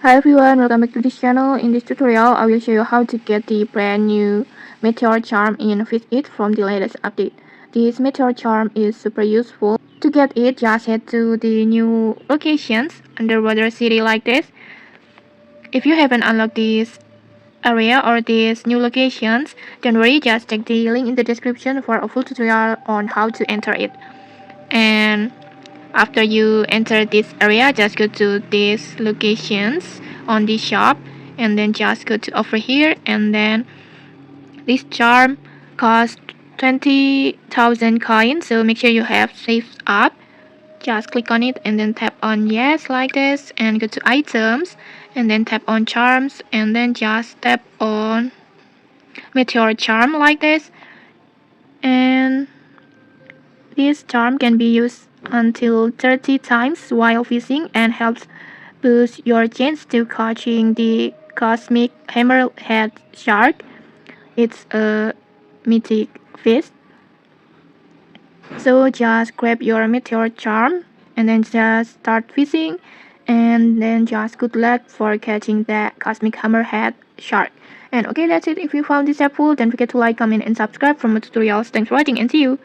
Hi everyone, welcome back to this channel. In this tutorial, I will show you how to get the brand new Meteor charm in Fish It from the latest update. This Meteor charm is super useful. To get it, just head to the new locations underwater city like this. If you haven't unlocked this area or these new locations, don't worry, just check the link in the description for a full tutorial on how to enter it. And after you enter this area, just go to these locations on the shop and then just go to over here, and then this charm costs 20,000 coins, so make sure you have saved up. Just click on it and then tap on yes like this and go to items and then tap on charms and then just tap on meteor charm like this. And this charm can be used until 30 times while fishing and helps boost your chance to catching the cosmic hammerhead shark. It's a mythic fish. So just grab your meteor charm and then just start fishing, and then just good luck for catching the cosmic hammerhead shark. And okay, that's it. If you found this helpful, don't forget to like, comment, and subscribe for more tutorials. Thanks for watching and see you.